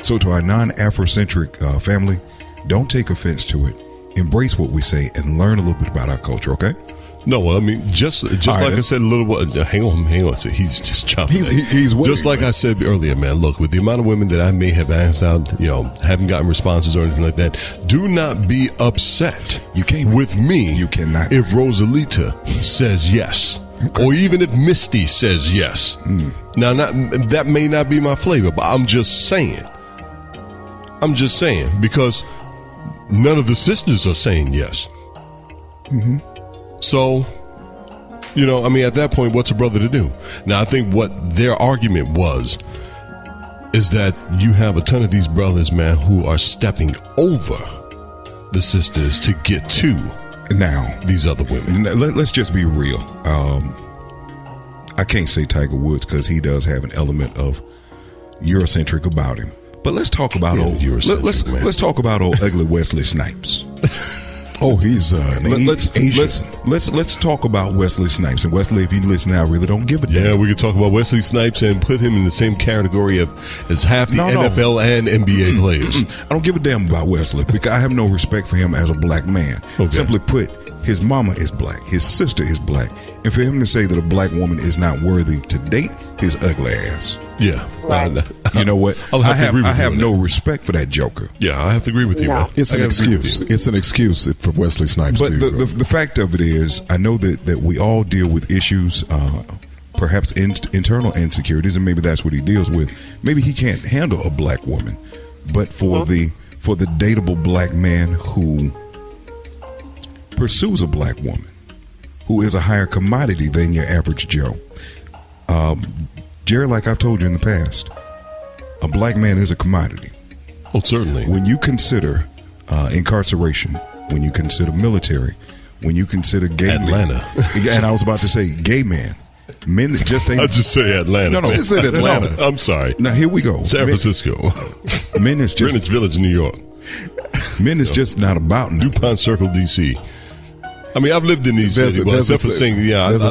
So to our non-Afrocentric family, don't take offense to it. Embrace what we say and learn a little bit about our culture, okay? No, I mean, just like I said a little while, hang on. So he's just chopping. He's waiting, just like I said earlier, man. Look, with the amount of women that I may have asked out, haven't gotten responses or anything like that, do not be upset. You can't with me. You cannot. If Rosalita says yes, okay. Or even if Misty says yes. Now, that may not be my flavor, but I'm just saying. Because none of the sisters are saying yes. Mm-hmm. So, at that point, what's a brother to do? Now, I think what their argument is that you have a ton of these brothers, man, who are stepping over the sisters to get to these other women. Let's just be real. I can't say Tiger Woods because he does have an element of Eurocentric about him. But let's talk about let's talk about old ugly Wesley Snipes. Oh, he's let's talk about Wesley Snipes. And Wesley, if you listen, I really don't give a damn. Yeah, we could talk about Wesley Snipes and put him in the same category as half the NFL and NBA players. I don't give a damn about Wesley because I have no respect for him as a black man. Okay. Simply put, his mama is black, his sister is black, and for him to say that a black woman is not worthy to date his ugly ass. Yeah. Right. You know what? I have no respect for that joker. Yeah, I have to agree with you, man. It's an excuse. It's an excuse for Wesley Snipes. But the fact of it is, I know that we all deal with issues, perhaps internal insecurities, and maybe that's what he deals with. Maybe he can't handle a black woman, but for the dateable black man who pursues a black woman, who is a higher commodity than your average Joe. Jerry, like I've told you in the past, a black man is a commodity. Oh, certainly. When you consider incarceration, when you consider military, when you consider gay Atlanta. And I was about to say gay men that just ain't. I'll just say Atlanta. No, it's in Atlanta. No, I'm sorry. Now, here we go. San Francisco. Men is just. Greenwich Village, New York. Men is just not about nothing. DuPont Circle, D.C. I mean, I've lived in these cities. There's a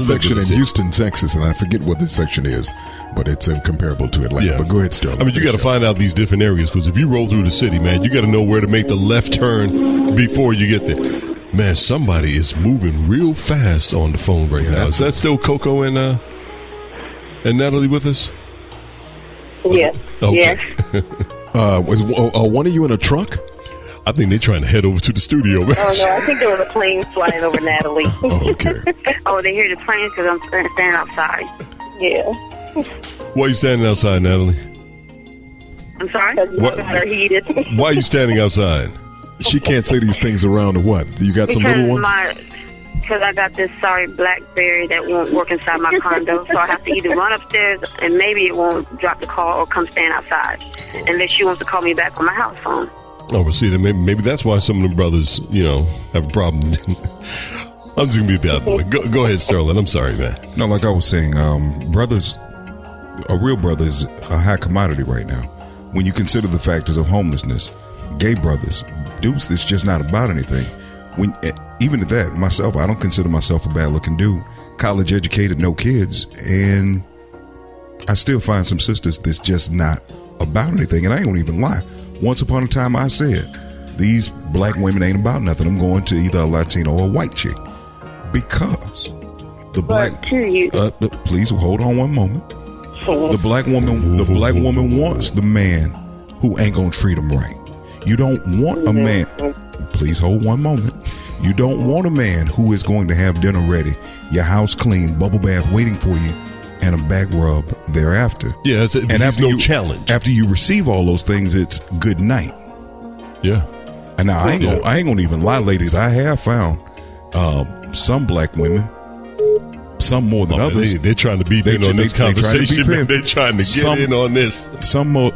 section in Houston, Texas, and I forget what this section is, but it's comparable to Atlanta. Yeah. But go ahead, Sterling. I mean, you got to find out these different areas, because if you roll through the city, man, you got to know where to make the left turn before you get there. Man, somebody is moving real fast on the phone right now. Is that still Coco and Natalie with us? Yes. Okay. Yes. Was one of you in a truck? I think they're trying to head over to the studio. Oh, no, I think there was a plane flying over Natalie. Oh, okay. Oh, they hear the plane because I'm standing outside. Yeah. Why are you standing outside, Natalie? I'm sorry? Why are you standing outside? She can't say these things around or what? You got some little ones? Because I got this sorry BlackBerry that won't work inside my condo, so I have to either run upstairs and maybe it won't drop the call or come stand outside unless she wants to call me back on my house phone. Oh, well, see, maybe that's why some of them brothers, have a problem. I'm just going to be the other way. Go ahead, Sterling. I'm sorry, man. No, like I was saying, brothers, a real brother is a high commodity right now. When you consider the factors of homelessness, gay brothers, dudes, it's just not about anything. Even at that, myself, I don't consider myself a bad-looking dude. College educated, no kids, and I still find some sisters that's just not about anything, and I ain't gonna even lie. Once upon a time, I said, these black women ain't about nothing. I'm going to either a Latino or a white chick. Because the black... please hold on one moment. The black woman wants the man who ain't going to treat him right. You don't want a man... Please hold one moment. You don't want a man who is going to have dinner ready, your house clean, bubble bath waiting for you, and a back rub thereafter. Yeah, there's no challenge. After you receive all those things, it's good night. Yeah. And now I ain't gonna even lie, ladies. I have found some black women, some more than others. They're trying to be in on this conversation. They're trying to get in on this. Some more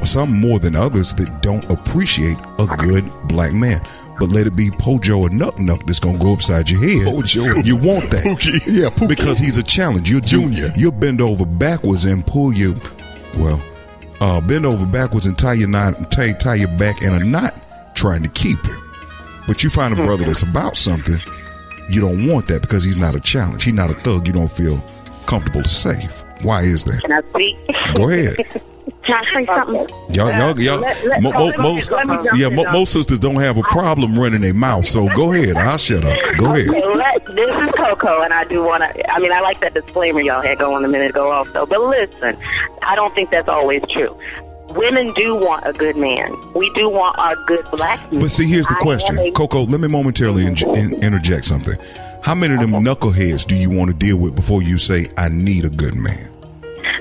than others that don't appreciate a good black man. But let it be Pojo or Nuck that's going to go upside your head. Pojo. You want that. Pookie. Yeah, Pookie. Because he's a challenge. You're Junior. You'll bend over backwards and pull you. Bend over backwards and tie your back in a knot trying to keep it. But you find a brother that's about something, you don't want that because he's not a challenge. He's not a thug you don't feel comfortable to save. Why is that? Can I speak? Go ahead. Can I say something? Most sisters don't have a problem running their mouth, so go ahead. I'll shut up. Go ahead. This is Coco, and I do want to, I like that disclaimer y'all had going a minute ago also, but listen, I don't think that's always true. Women do want a good man. We do want a good black man. But see, here's the question. Coco, let me momentarily interject something. How many of them knuckleheads do you want to deal with before you say, I need a good man?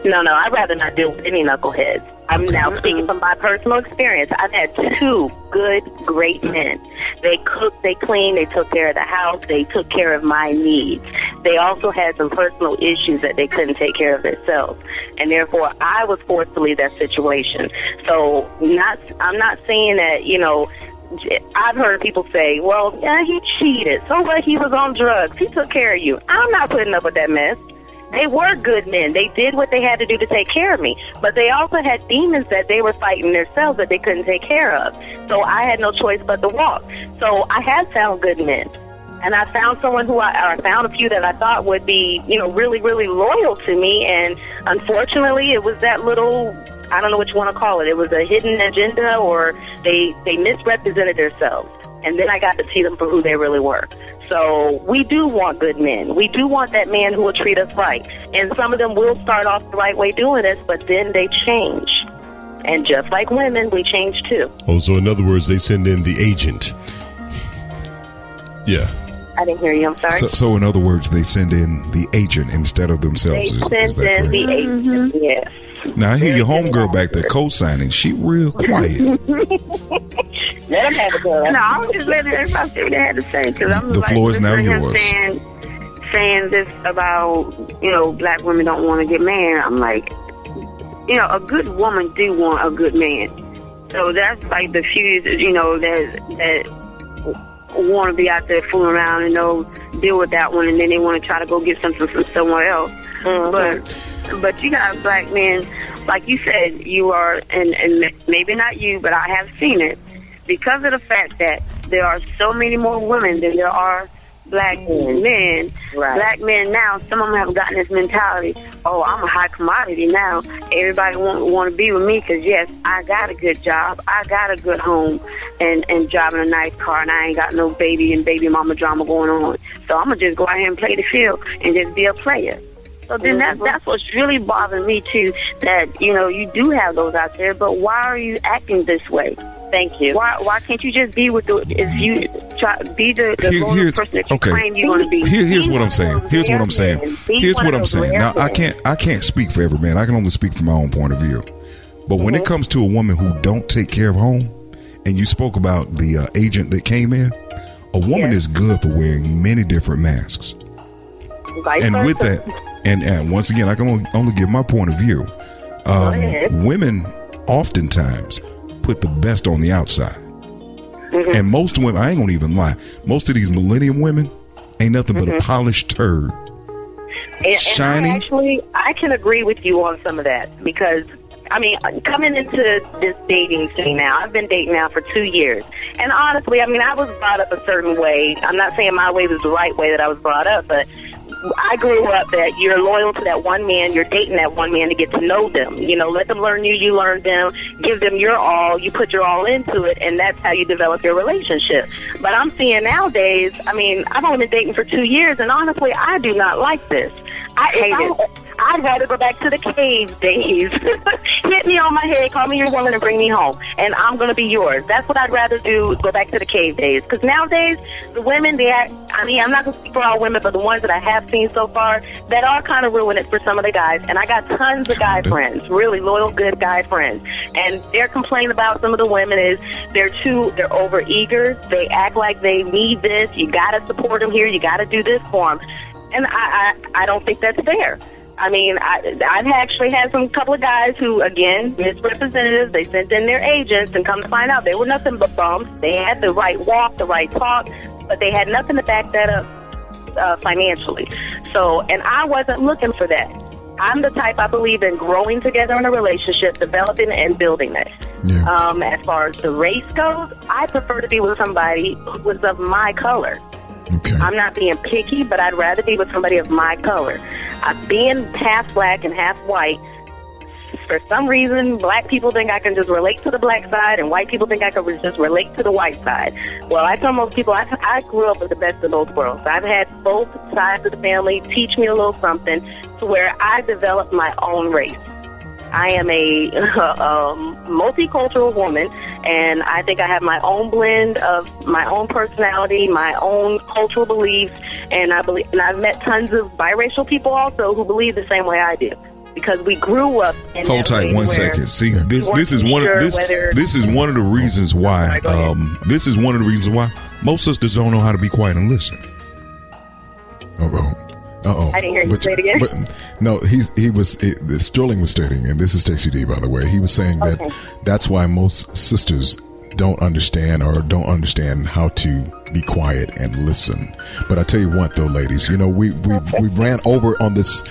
No, I'd rather not deal with any knuckleheads. I'm now speaking from my personal experience. I've had 2 good, great men. They cooked, they cleaned, they took care of the house, they took care of my needs. They also had some personal issues that they couldn't take care of themselves. And therefore, I was forced to leave that situation. So I'm not saying that, I've heard people say, well, yeah, he cheated. So what? He was on drugs. He took care of you. I'm not putting up with that mess. They were good men. They did what they had to do to take care of me. But they also had demons that they were fighting themselves that they couldn't take care of. So I had no choice but to walk. So I have found good men. And I found someone I found a few that I thought would be, really, really loyal to me. And unfortunately, it was that little, I don't know what you want to call it. It was a hidden agenda, or they misrepresented themselves. And then I got to see them for who they really were. So we do want good men. We do want that man who will treat us right. And some of them will start off the right way doing this, but then they change. And just like women, we change too. Oh, so in other words, they send in the agent. Yeah. I didn't hear you. I'm sorry. So in other words, they send in the agent instead of themselves. They send in the agent, yes. Now I hear your homegirl back there co-signing. She real quiet. Let him have a girl. No, I was just letting everybody say what they had to say. Cause the floor is now yours. Saying this about, black women don't want to get married. I'm like, a good woman do want a good man. So that's like the few, that want to be out there fooling around and deal with that one, and then they want to try to go get something from somewhere else. Mm-hmm. But you got black men, like you said, you are, and maybe not you, but I have seen it, because of the fact that there are so many more women than there are black men. Right. Black men now, some of them have gotten this mentality, oh, I'm a high commodity now. Everybody want to be with me because, yes, I got a good job. I got a good home and driving a nice car, and I ain't got no baby and baby mama drama going on. So I'm going to just go out here and play the field and just be a player. So then that's what's really bothering me, too, that, you do have those out there, but why are you acting this way? Thank you. Why can't you just be with the loyal person that you claim you're going to be? Here's what I'm saying. Now, I can't speak for every man. I can only speak from my own point of view. But when it comes to a woman who don't take care of home, and you spoke about the agent that came in, a woman is good for wearing many different masks. And with that, and once again, I can only give my point of view. Women oftentimes put the best on the outside. Mm-hmm. And most women, I ain't gonna even lie, most of these millennium women ain't nothing but a polished turd. Shiny. I can agree with you on some of that, because coming into this dating scene now, I've been dating now for 2 years. And honestly, I was brought up a certain way. I'm not saying my way was the right way that I was brought up, but I grew up that you're loyal to that one man, you're dating that one man to get to know them. Let them learn you, you learn them, give them your all, you put your all into it, and that's how you develop your relationship. But I'm seeing nowadays, I've only been dating for 2 years, and honestly, I do not like this. I hate it. I'd rather go back to the cave days. Hit me on my head, call me your woman, and bring me home, and I'm going to be yours. That's what I'd rather do, go back to the cave days. Because nowadays, the women, I'm not going to speak for all women, but the ones that I have seen so far, that are kind of ruining it for some of the guys. And I got tons of guy friends, really loyal, good guy friends. And their complaint about some of the women is they're over eager. They act like they need this. You got to support them here. You got to do this for them. And I don't think that's fair. I've actually had some couple of guys who, again, misrepresentatives, they sent in their agents, and come to find out they were nothing but bumps. They had the right walk, the right talk, but they had nothing to back that up financially. So, and I wasn't looking for that. I'm the type, I believe in growing together in a relationship, developing and building it. Yeah. As far as the race goes, I prefer to be with somebody who was of my color. Okay. I'm not being picky, but I'd rather be with somebody of my color. Being half black and half white for some reason, black people think I can just relate to the black side, and white people think I can just relate to the white side. Well, I tell most people I grew up with the best of both worlds. I've had both sides of the family teach me a little something to where I developed my own race. I am a multicultural woman, and I think I have my own blend of my own personality, my own cultural beliefs, and I've met tons of biracial people also who believe the same way I do. Because we grew up in hold tight 1 second. See, this is one of the reasons why this is one of the reasons why most sisters don't know how to be quiet and listen. I didn't hear you say it again. But no, Sterling was stating, and this is Stacey D, by the way. He was saying that that's why most sisters don't understand how to be quiet and listen. But I tell you what, though, ladies, we ran over this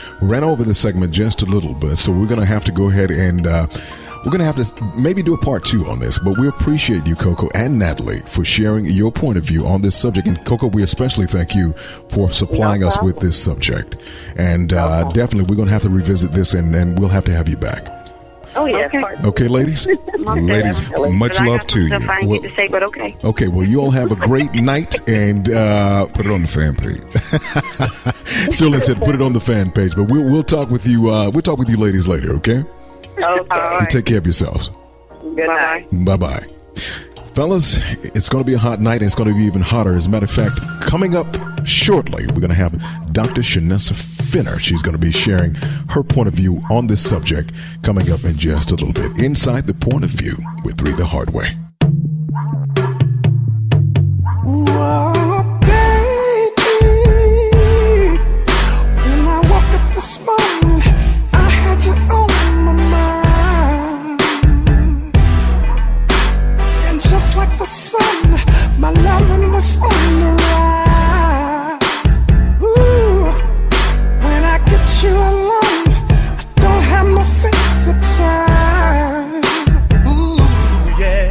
segment just a little bit, so we're going to have to go ahead and we're going to have to maybe do a part 2 on this. But we appreciate you, Coco and Natalie, for sharing your point of view on this subject. And Coco, we especially thank you for supplying us with this subject. And definitely we're going to have to revisit this, and we'll have to have you back. Oh, yeah. Okay, ladies? Ladies, much love to you. Okay, well, you all have a great night, and put it on the fan page. Sterling said put it on the fan page, but we'll talk with you. We'll talk with you ladies later, okay? Okay. You take care of yourselves. Good night. Bye-bye. Fellas, it's going to be a hot night, and it's going to be even hotter. As a matter of fact, coming up shortly, we're going to have Dr. Shanessa Finner. She's going to be sharing her point of view on this subject coming up in just a little bit. Inside the Point of View with 3 the Hard Way. Whoa, baby. When I woke up this morning, I had you on my mind. And just like the sun, my loving was on the rise. Ooh, when I get you alone, I don't have no sense of time. Ooh, yeah.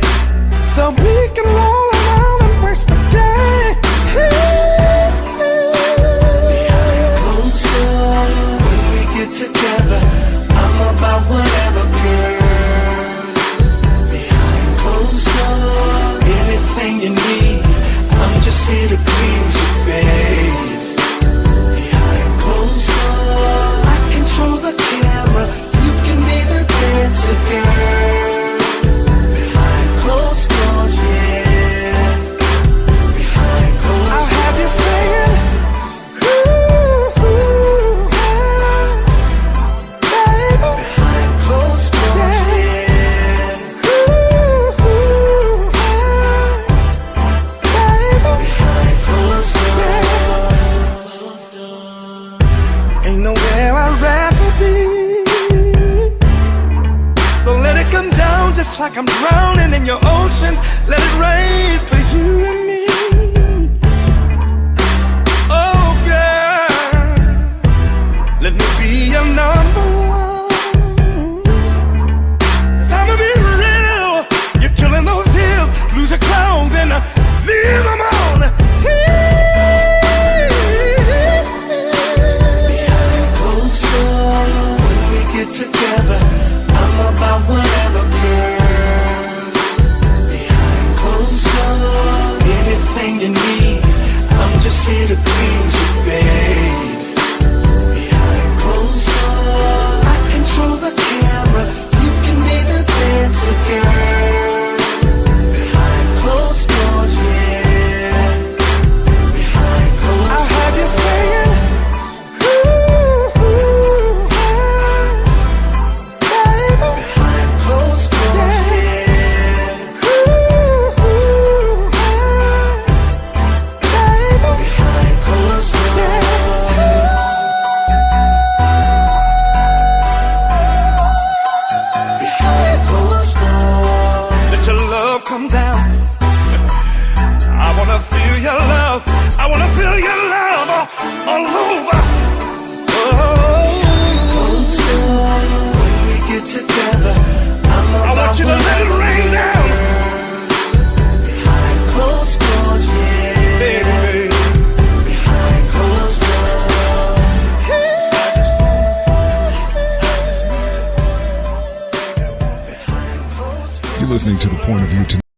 So we can roll around and waste the day. Behind closed doors, when we get together, I'm about whatever, girl. Behind closed doors, anything you need, I'm just here to please you, babe. Behind closed doors, I control the camera, you can be the dancer, girl. Behind closed doors, yeah. Behind closed I'll have you doors. saying, ooh, baby. Behind closed doors, yeah. Ooh, baby. Behind closed doors. Ain't nowhere I'd rather be. So let it come down just like I'm drowning in your ocean. Let it rain for you and me. Oh, girl, let me be your number one. 'Cause I'ma be real, you're killing those hills. Lose your clothes and leave them on. Behind closed doors, when we get together, I'm about whatever, girl. Behind closed doors, anything you need, I'm just here to please you, babe. Behind closed doors, I control the camera, you can be the dancer, girl. Behind closed doors, yeah. Behind closed I'll have you doors. saying, baby. Behind closed doors, yeah. Behind closed doors. Behind closed doors. Let your love come down. I wanna feel your love. I wanna feel your love all over. Closed doors. When we get together, I'm I about want you to let it rain down, Behind closed doors, yeah. baby. Behind closed doors. listening to The Point of View tonight.